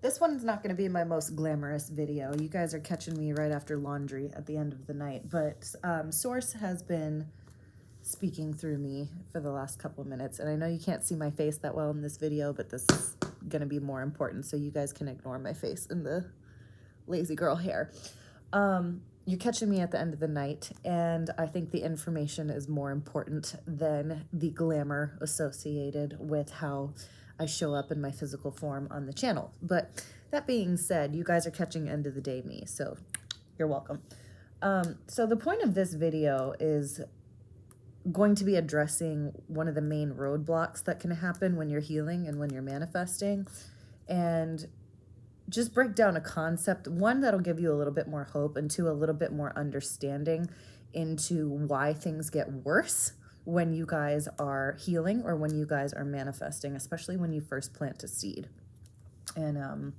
This one's not going to be my most glamorous video. You guys are catching me right after laundry at the end of the night, but Source has been speaking through me for the last couple of minutes, and I know you can't see my face that well in this video, but this is going to be more important, so you guys can ignore my face and the lazy girl hair. You're catching me at the end of the night, and I think the information is more important than the glamour associated with how I show up in my physical form on the channel. But that being said, you guys are catching end of the day me, so you're welcome. So the point of this video is going to be addressing one of the main roadblocks that can happen when you're healing and when you're manifesting, and just break down a concept, one that'll give you a little bit more hope, and two, a little bit more understanding into why things get worse when you guys are healing or when you guys are manifesting, especially when you first plant a seed. And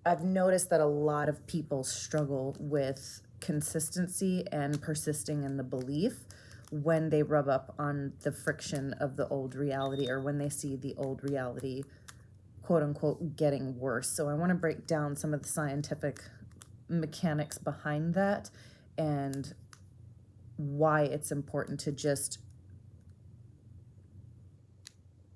I've noticed that a lot of people struggle with consistency and persisting in the belief when they rub up on the friction of the old reality, or when they see the old reality, quote unquote, getting worse. So I want to break down some of the scientific mechanics behind that and why it's important to just,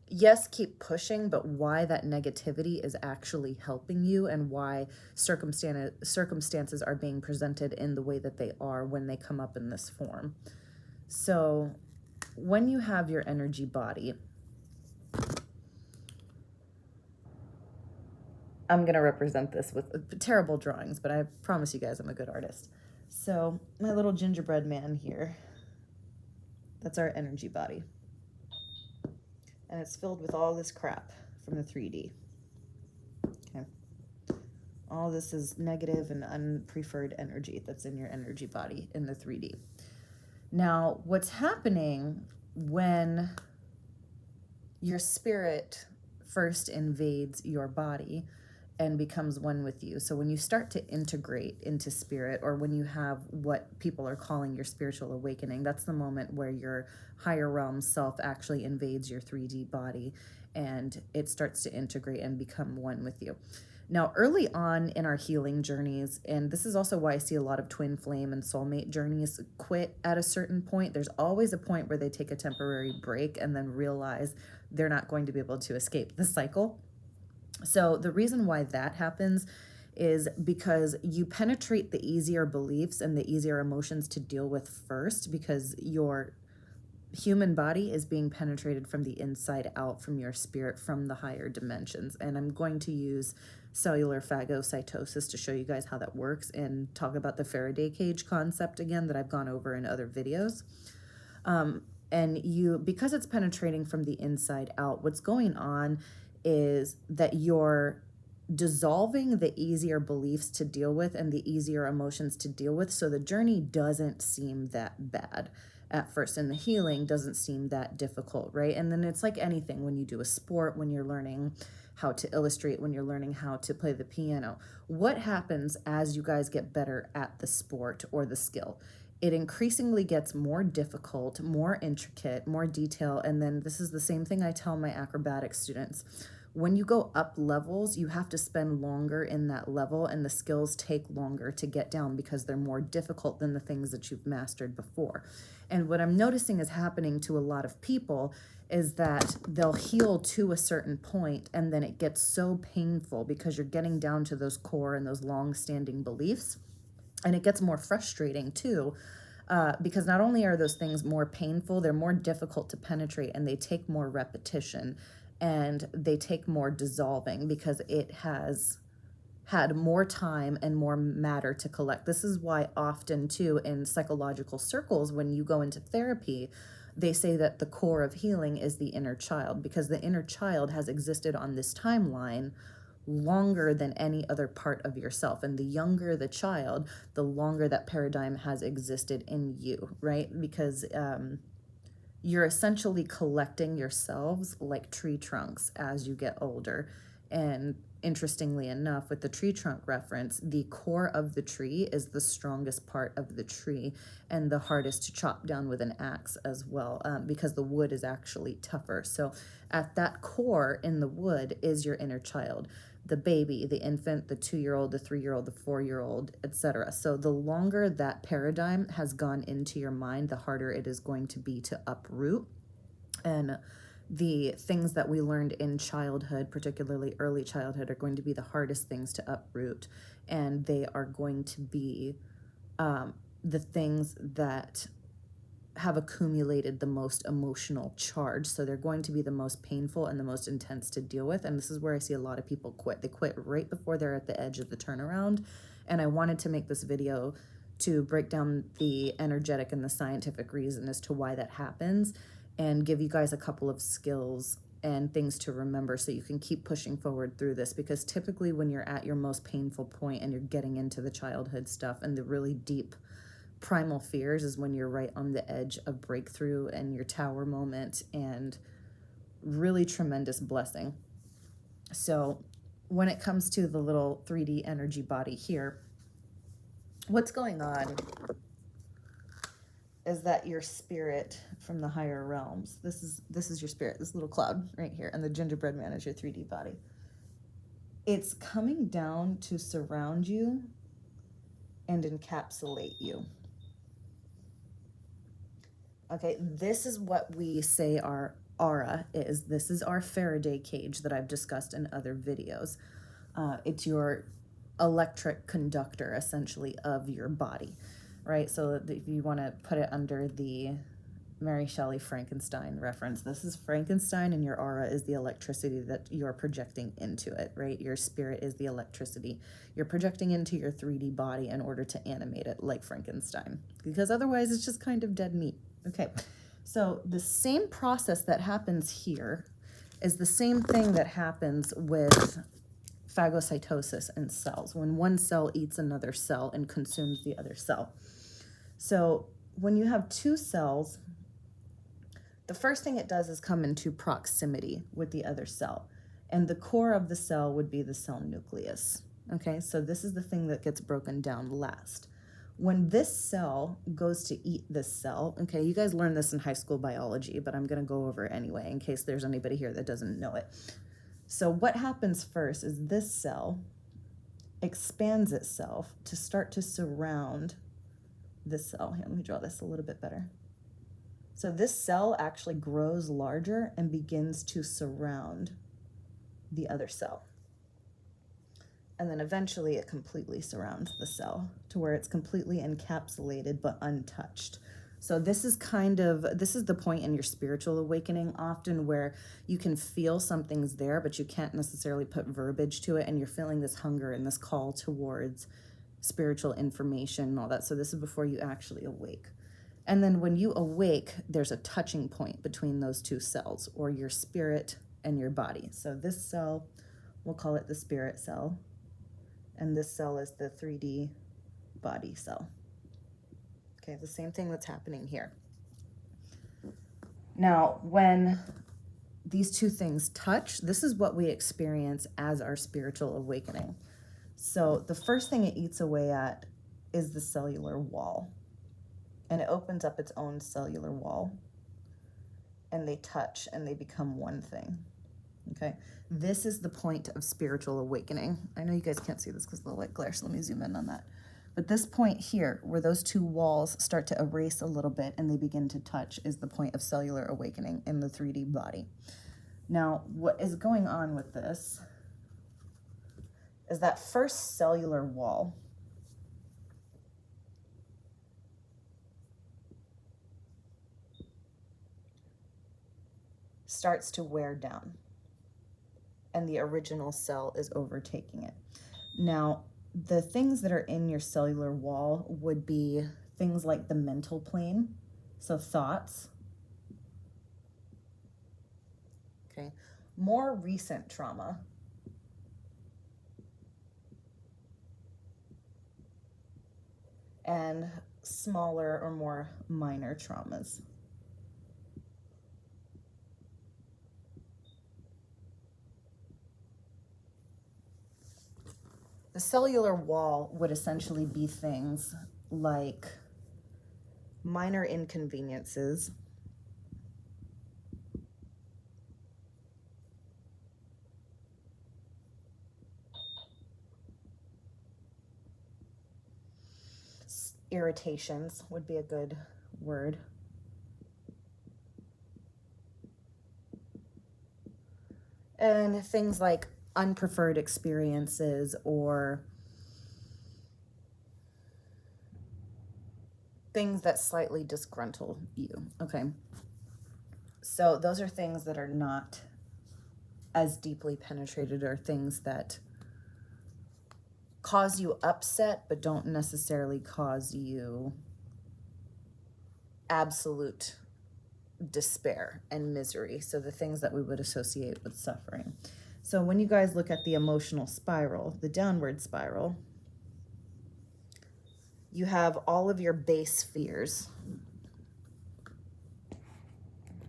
yes, keep pushing, but why that negativity is actually helping you, and why circumstances are being presented in the way that they are when they come up in this form. So when you have your energy body, I'm going to represent this with terrible drawings, but I promise you guys I'm a good artist. So my little gingerbread man here, that's our energy body. And it's filled with all this crap from the 3D. Okay. All this is negative and unpreferred energy that's in your energy body in the 3D. Now, what's happening when your spirit first invades your body and becomes one with you? So when you start to integrate into spirit, or when you have what people are calling your spiritual awakening, that's the moment where your higher realm self actually invades your 3D body and it starts to integrate and become one with you. Now, early on in our healing journeys, and this is also why I see a lot of twin flame and soulmate journeys quit at a certain point. There's always a point where they take a temporary break and then realize they're not going to be able to escape the cycle. So the reason why that happens is because you penetrate the easier beliefs and the easier emotions to deal with first, because your human body is being penetrated from the inside out, from your spirit, from the higher dimensions. And I'm going to use cellular phagocytosis to show you guys how that works, and talk about the Faraday cage concept again that I've gone over in other videos. And because it's penetrating from the inside out, what's going on is that you're dissolving the easier beliefs to deal with and the easier emotions to deal with. So the journey doesn't seem that bad at first, and the healing doesn't seem that difficult, right? And then it's like anything, when you do a sport, when you're learning how to illustrate, when you're learning how to play the piano, what happens as you guys get better at the sport or the skill? It increasingly gets more difficult, more intricate, more detail. And then this is the same thing I tell my acrobatic students. When you go up levels, you have to spend longer in that level, and the skills take longer to get down because they're more difficult than the things that you've mastered before. And what I'm noticing is happening to a lot of people is that they'll heal to a certain point, and then it gets so painful because you're getting down to those core and those long-standing beliefs. And it gets more frustrating too, because not only are those things more painful, they're more difficult to penetrate, and they take more repetition, and they take more dissolving because it has had more time and more matter to collect. This is why often too in psychological circles, when you go into therapy, they say that the core of healing is the inner child, because the inner child has existed on this timeline longer than any other part of yourself. And the younger the child, the longer that paradigm has existed in you, right? Because you're essentially collecting yourselves like tree trunks as you get older. And interestingly enough, with the tree trunk reference, the core of the tree is the strongest part of the tree and the hardest to chop down with an axe as well, because the wood is actually tougher. So at that core in the wood is your inner child, the baby, the infant, the 2-year-old, the 3-year-old, the 4-year-old, etc. So the longer that paradigm has gone into your mind, the harder it is going to be to uproot. And the things that we learned in childhood, particularly early childhood, are going to be the hardest things to uproot. And they are going to be the things that have accumulated the most emotional charge. So they're going to be the most painful and the most intense to deal with. And this is where I see a lot of people quit. They quit right before they're at the edge of the turnaround. And I wanted to make this video to break down the energetic and the scientific reason as to why that happens, and give you guys a couple of skills and things to remember so you can keep pushing forward through this. Because typically when you're at your most painful point and you're getting into the childhood stuff and the really deep primal fears is when you're right on the edge of breakthrough and your tower moment and really tremendous blessing. So when it comes to the little 3D energy body here, what's going on is that your spirit from the higher realms, this is your spirit, this little cloud right here, and the gingerbread man is your 3D body. It's coming down to surround you and encapsulate you. Okay, this is what we say our aura is. This is our Faraday cage that I've discussed in other videos. It's your electric conductor, essentially, of your body, right? So if you want to put it under the Mary Shelley Frankenstein reference, this is Frankenstein, and your aura is the electricity that you're projecting into it, right? Your spirit is the electricity you're projecting into your 3D body in order to animate it like Frankenstein, because otherwise it's just kind of dead meat. Okay, so the same process that happens here is the same thing that happens with phagocytosis in cells, when one cell eats another cell and consumes the other cell. So when you have two cells, the first thing it does is come into proximity with the other cell. And the core of the cell would be the cell nucleus. Okay, so this is the thing that gets broken down last. When this cell goes to eat this cell, okay, you guys learned this in high school biology, but I'm going to go over it anyway in case there's anybody here that doesn't know it. So what happens first is this cell expands itself to start to surround this cell. Here, let me draw this a little bit better. So this cell actually grows larger and begins to surround the other cell. And then eventually it completely surrounds the cell to where it's completely encapsulated but untouched. So this is the point in your spiritual awakening often where you can feel something's there, but you can't necessarily put verbiage to it, and you're feeling this hunger and this call towards spiritual information and all that. So this is before you actually awake. And then when you awake, there's a touching point between those two cells, or your spirit and your body. So this cell, we'll call it the spirit cell, and this cell is the 3D body cell. Okay, the same thing that's happening here. Now, when these two things touch, this is what we experience as our spiritual awakening. So the first thing it eats away at is the cellular wall. And it opens up its own cellular wall. And they touch and they become one thing. Okay, this is the point of spiritual awakening. I know you guys can't see this because of the light glare, so let me zoom in on that. But this point here, where those two walls start to erase a little bit and they begin to touch, is the point of cellular awakening in the 3D body. Now, what is going on with this is that first cellular wall starts to wear down, and the original cell is overtaking it. Now, the things that are in your cellular wall would be things like the mental plane, so thoughts, okay, more recent trauma, and smaller or more minor traumas. The cellular wall would essentially be things like minor inconveniences, irritations would be a good word. And things like unpreferred experiences or things that slightly disgruntle you. Okay. So those are things that are not as deeply penetrated, or things that cause you upset but don't necessarily cause you absolute despair and misery. So the things that we would associate with suffering. So when you guys look at the emotional spiral, the downward spiral, you have all of your base fears.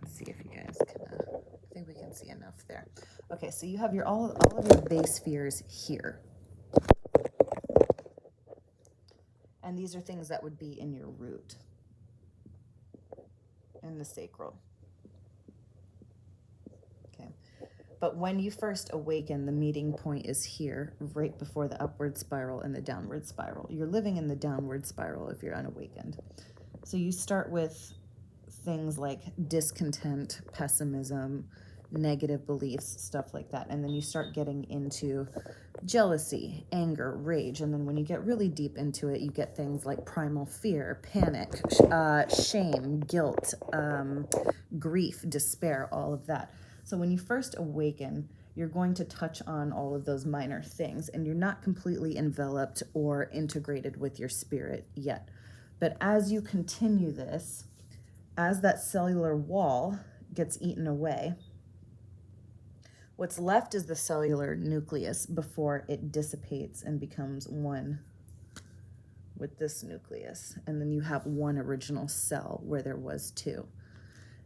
Let's see if you guys can, I think we can see enough there. Okay, so you have your all of your base fears here. And these are things that would be in your root, in the sacral. Okay. But when you first awaken, the meeting point is here, right before the upward spiral and the downward spiral. You're living in the downward spiral if you're unawakened. So you start with things like discontent, pessimism, negative beliefs, stuff like that. And then you start getting into jealousy, anger, rage. And then when you get really deep into it, you get things like primal fear, panic, shame, guilt, grief, despair, all of that. So when you first awaken, you're going to touch on all of those minor things, and you're not completely enveloped or integrated with your spirit yet. But as you continue this, as that cellular wall gets eaten away, what's left is the cellular nucleus before it dissipates and becomes one with this nucleus. And then you have one original cell where there was two.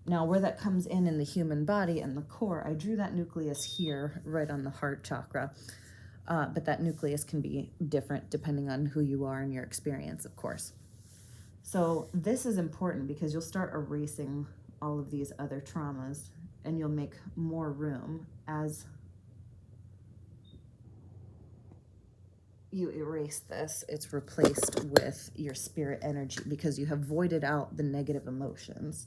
Now, where that comes in the human body and the core, I drew that nucleus here right on the heart chakra. But that nucleus can be different depending on who you are and your experience, of course. So this is important because you'll start erasing all of these other traumas, and you'll make more room as you erase this. It's replaced with your spirit energy because you have voided out the negative emotions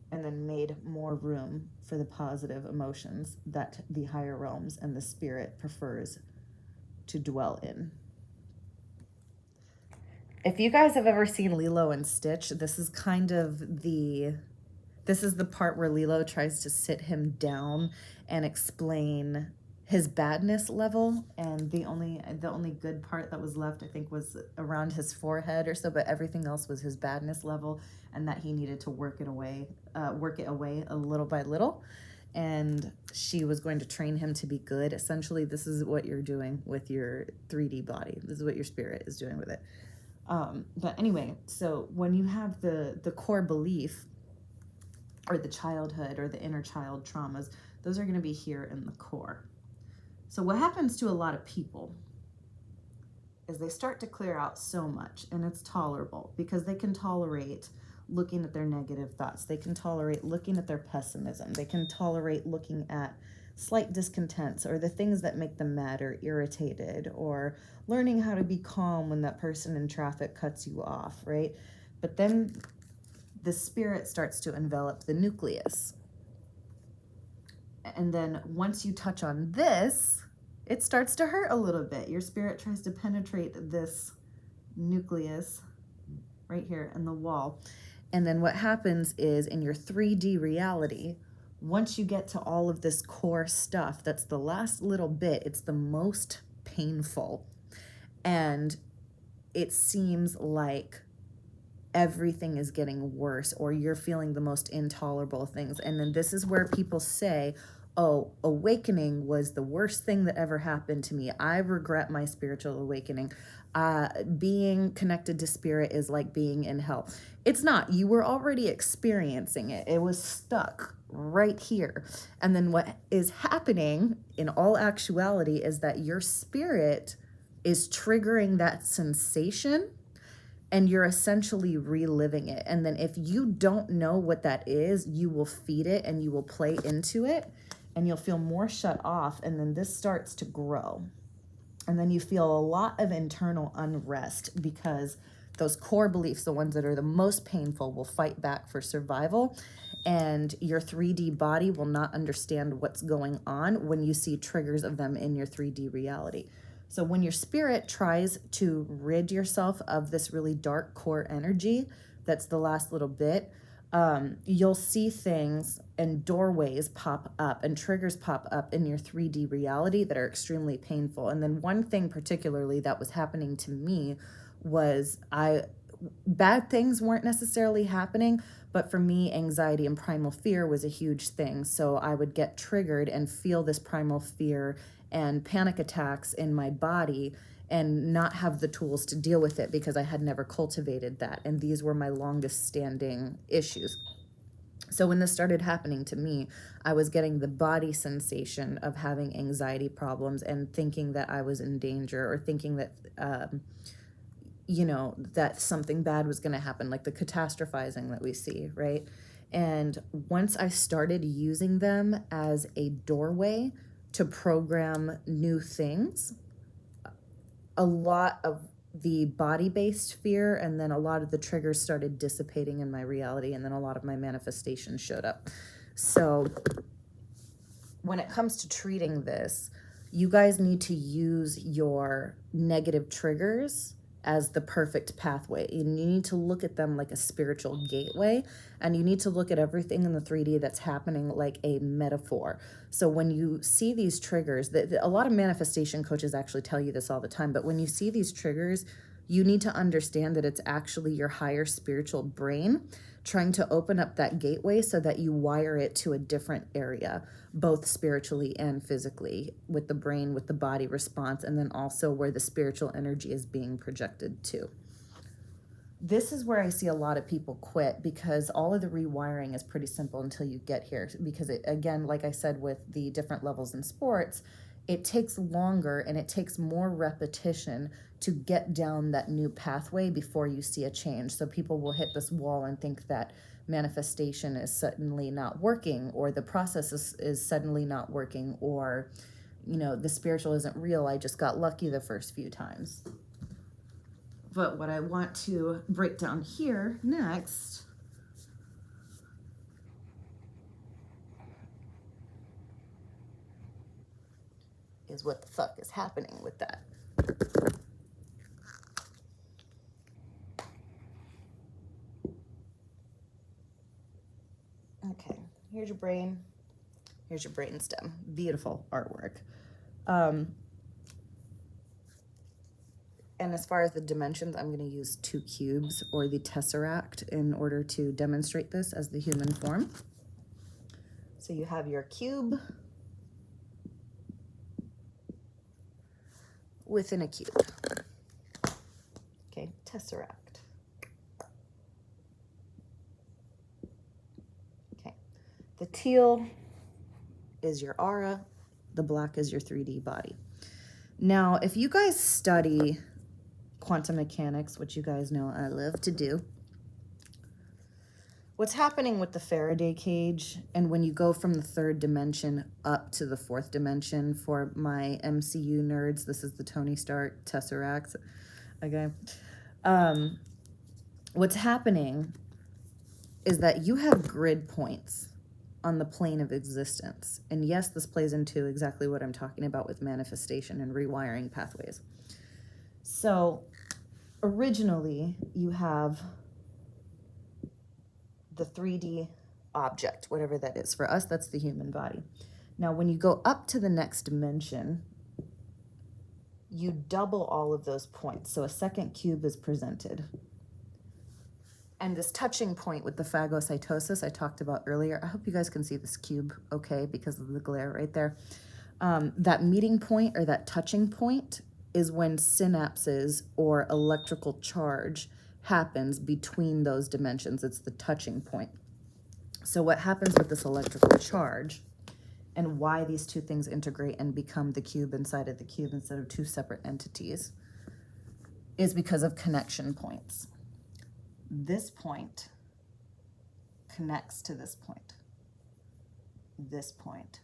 and then made more room for the positive emotions that the higher realms and the spirit prefers to dwell in. If you guys have ever seen Lilo and Stitch, this is kind of the part where Lilo tries to sit him down and explain his badness level, and the only good part that was left, I think, was around his forehead or so, but everything else was his badness level, and that he needed to work it away a little by little, and she was going to train him to be good. Essentially, this is what you're doing with your 3D body. This is what your spirit is doing with it. But anyway, so when you have the core belief, or the childhood or the inner child traumas, those are going to be here in the core. So what happens to a lot of people is they start to clear out so much, and it's tolerable because they can tolerate looking at their negative thoughts. They can tolerate looking at their pessimism. They can tolerate looking at slight discontents or the things that make them mad or irritated, or learning how to be calm when that person in traffic cuts you off, right? But then the spirit starts to envelop the nucleus. And then once you touch on this, it starts to hurt a little bit. Your spirit tries to penetrate this nucleus right here in the wall. And then what happens is, in your 3D reality, once you get to all of this core stuff, that's the last little bit, it's the most painful. And it seems like everything is getting worse, or you're feeling the most intolerable things. And then this is where people say, oh, awakening was the worst thing that ever happened to me. I regret my spiritual awakening. Being connected to spirit is like being in hell. It's not. You were already experiencing it. It was stuck right here. And then what is happening in all actuality is that your spirit is triggering that sensation, and you're essentially reliving it. And then if you don't know what that is, you will feed it and you will play into it, and you'll feel more shut off. And then this starts to grow. And then you feel a lot of internal unrest because those core beliefs, the ones that are the most painful, will fight back for survival. And your 3D body will not understand what's going on when you see triggers of them in your 3D reality. So when your spirit tries to rid yourself of this really dark core energy, that's the last little bit, you'll see things and doorways pop up and triggers pop up in your 3D reality that are extremely painful. And then one thing particularly that was happening to me was bad things weren't necessarily happening, but for me, anxiety and primal fear was a huge thing. So I would get triggered and feel this primal fear and panic attacks in my body and not have the tools to deal with it because I had never cultivated that. And these were my longest standing issues. So when this started happening to me, I was getting the body sensation of having anxiety problems and thinking that I was in danger, or thinking that, that something bad was going to happen, like the catastrophizing that we see, right? And once I started using them as a doorway to program new things, a lot of the body-based fear and then a lot of the triggers started dissipating in my reality, and then a lot of my manifestations showed up. So when it comes to treating this, you guys need to use your negative triggers as the perfect pathway. And you need to look at them like a spiritual gateway, and you need to look at everything in the 3D that's happening like a metaphor. So when you see these triggers, a lot of manifestation coaches actually tell you this all the time, but when you see these triggers, you need to understand that it's actually your higher spiritual brain trying to open up that gateway so that you wire it to a different area, both spiritually and physically, with the brain, with the body response, and then also where the spiritual energy is being projected to. This is where I see a lot of people quit, because all of the rewiring is pretty simple until you get here. Because it, again, like I said, with the different levels in sports, it takes longer and it takes more repetition to get down that new pathway before you see a change. So people will hit this wall and think that manifestation is suddenly not working, or the process is suddenly not working, or, the spiritual isn't real. I just got lucky the first few times. But what I want to break down here next is what the fuck is happening with that. Okay, here's your brain. Here's your brain stem. Beautiful artwork. And as far as the dimensions, I'm going to use 2 cubes or the tesseract in order to demonstrate this as the human form. So you have your cube within a cube. Okay, tesseract. Okay, the teal is your aura, the black is your 3D body. Now, if you guys study quantum mechanics, which you guys know I love to do, what's happening with the Faraday cage, and when you go from the 3rd dimension up to the 4th dimension, for my MCU nerds, this is the Tony Stark Tesseract, okay? What's happening is that you have grid points on the plane of existence. And yes, this plays into exactly what I'm talking about with manifestation and rewiring pathways. So originally you have the 3D object, whatever that is. For us, that's the human body. Now, when you go up to the next dimension, you double all of those points. So a second cube is presented. And this touching point with the phagocytosis I talked about earlier, I hope you guys can see this cube okay because of the glare right there. That meeting point, or that touching point, is when synapses or electrical charge happens between those dimensions. It's the touching point. So what happens with this electrical charge and why these two things integrate and become the cube inside of the cube instead of two separate entities is because of connection points. This point connects to this point. This point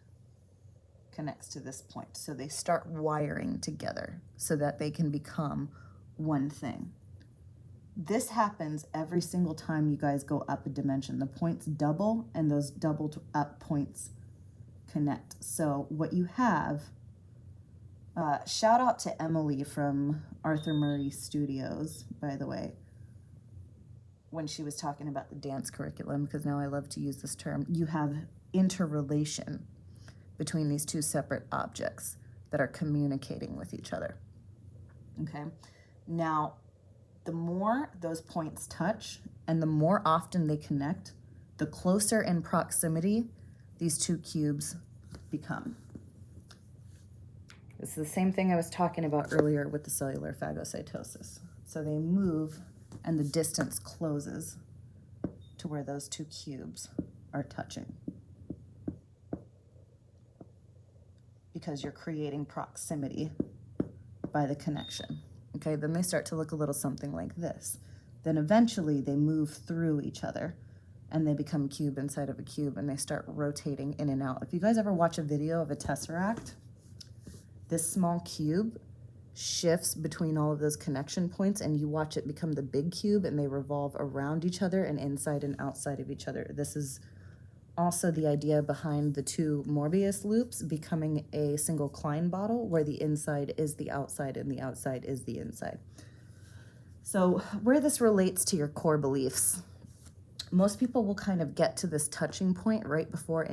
connects to this point. So they start wiring together so that they can become one thing. This happens every single time you guys go up a dimension. The points double and those doubled up points connect. So what you have, shout out to Emily from Arthur Murray Studios, by the way, when she was talking about the dance curriculum, because now I love to use this term. You have interrelation between these two separate objects that are communicating with each other. Okay, now the more those points touch and the more often they connect, the closer in proximity these two cubes become. It's the same thing I was talking about earlier with the cellular phagocytosis. So they move and the distance closes to where those two cubes are touching, because you're creating proximity by the connection. Okay, then they start to look a little something like this. Then eventually they move through each other and they become cube inside of a cube, and they start rotating in and out. If you guys ever watch a video of a tesseract, this small cube shifts between all of those connection points and you watch it become the big cube, and they revolve around each other and inside and outside of each other. This is also the idea behind the two Morbius loops becoming a single Klein bottle, where the inside is the outside and the outside is the inside. So where this relates to your core beliefs, most people will kind of get to this touching point right before